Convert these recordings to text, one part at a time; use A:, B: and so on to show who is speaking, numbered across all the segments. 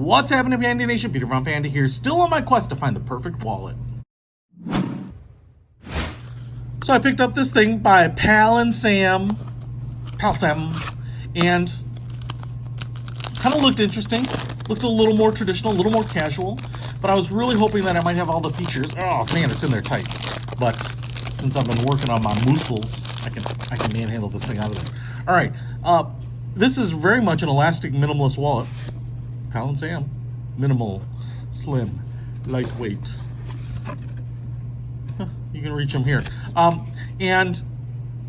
A: What's happening, Panda Nation? Peter from Panda here, still on my quest to find the perfect wallet. So I picked up this thing by PAL&SAM, and kind of looked interesting. Looked a little more traditional, a little more casual, but I was really hoping that I might have all the features. Oh man, it's in there tight. But since I've been working on my muscles, I can manhandle this thing out of there. All right, this is very much an elastic minimalist wallet. PAL&SAM, minimal, slim, lightweight. You can reach them here, and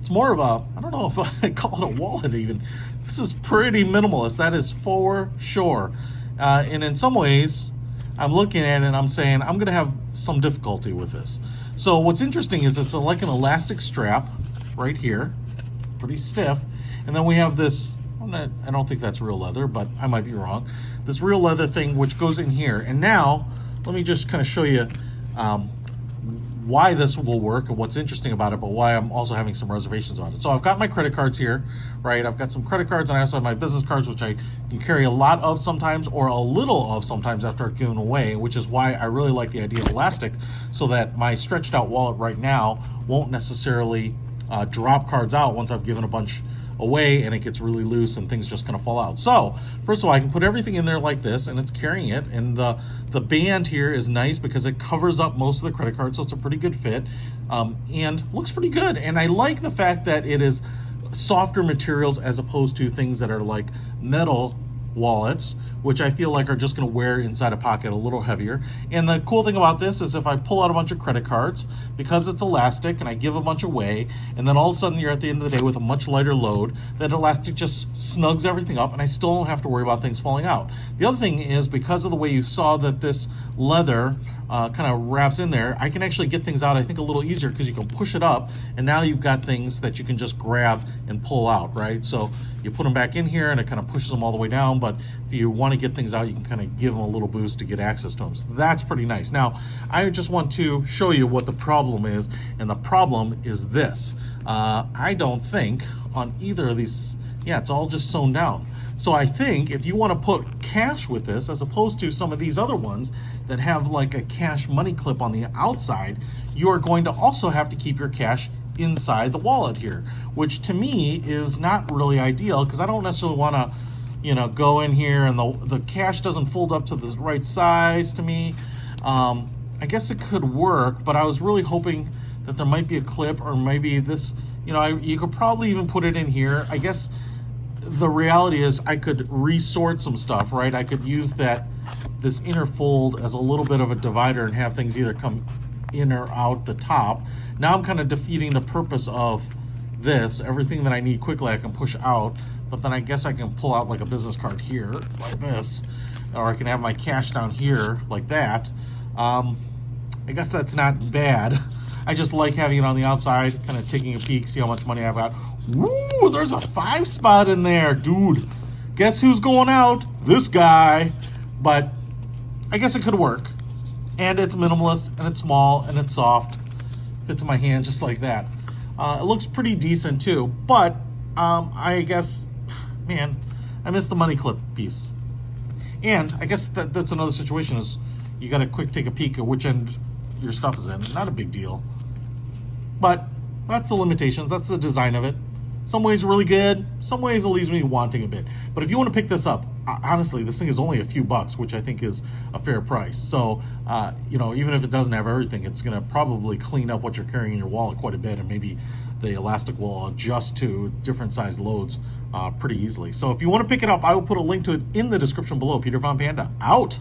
A: it's more of a, I don't know if I call it a wallet even. This is pretty minimalist, that is for sure. And in some ways, I'm looking at it and I'm saying I'm gonna have some difficulty with this. So what's interesting is it's like an elastic strap right here, pretty stiff, and then we have this, I don't think that's real leather, but I might be wrong, this real leather thing which goes in here. And now let me just kind of show you why this will work and what's interesting about it, but why I'm also having some reservations on it. So I've got my credit cards here, right? I've got some credit cards, and I also have my business cards, which I can carry a lot of sometimes or a little of sometimes after I've given away, which is why I really like the idea of elastic, so that my stretched out wallet right now won't necessarily drop cards out once I've given a bunch away and it gets really loose and things just kind of fall out. So first of all, I can put everything in there like this and it's carrying it, and the band here is nice because it covers up most of the credit card, so it's a pretty good fit, and looks pretty good. And I like the fact that it is softer materials as opposed to things that are like metal wallets, which I feel like are just going to wear inside a pocket a little heavier. And the cool thing about this is if I pull out a bunch of credit cards, because it's elastic and I give a bunch away, and then all of a sudden you're at the end of the day with a much lighter load, that elastic just snugs everything up and I still don't have to worry about things falling out. The other thing is, because of the way you saw that this leather kind of wraps in there, I can actually get things out, I think, a little easier because you can push it up, and now you've got things that you can just grab and pull out, right? So you put them back in here and it kind of pushes them all the way down, but if you want to get things out, you can kind of give them a little boost to get access to them. So that's pretty nice. Now, I just want to show you what the problem is, and the problem is this. I don't think on either of these, yeah, it's all just sewn down. So I think if you want to put cash with this, as opposed to some of these other ones that have like a cash money clip on the outside, you are going to also have to keep your cash inside the wallet here, which to me is not really ideal, because I don't necessarily want to, you know, go in here and the cash doesn't fold up to the right size to me. I guess it could work, but I was really hoping that there might be a clip, or maybe this, you know, you could probably even put it in here. I guess the reality is I could resort some stuff, right? I could use this inner fold as a little bit of a divider and have things either come in or out the top. Now I'm kind of defeating the purpose of this. Everything that I need quickly I can push out, but then I guess I can pull out like a business card here like this, or I can have my cash down here like that. I guess that's not bad. I just like having it on the outside, kind of taking a peek, see how much money I've got. Woo, there's a 5 spot in there, dude. Guess who's going out? This guy. But I guess it could work. And it's minimalist, and it's small, and it's soft. Fits in my hand just like that. It looks pretty decent too, but I guess, man, I missed the money clip piece. And I guess that's another situation, is you got to quick take a peek at which end your stuff is in. Not a big deal, but that's the limitations. That's the design of it. Some ways really good, some ways it leaves me wanting a bit. But if you want to pick this up, honestly, this thing is only a few bucks, which I think is a fair price. So, you know, even if it doesn't have everything, it's going to probably clean up what you're carrying in your wallet quite a bit, and maybe the elastic will adjust to different size loads pretty easily. So if you want to pick it up, I will put a link to it in the description below. Peter von Panda, out.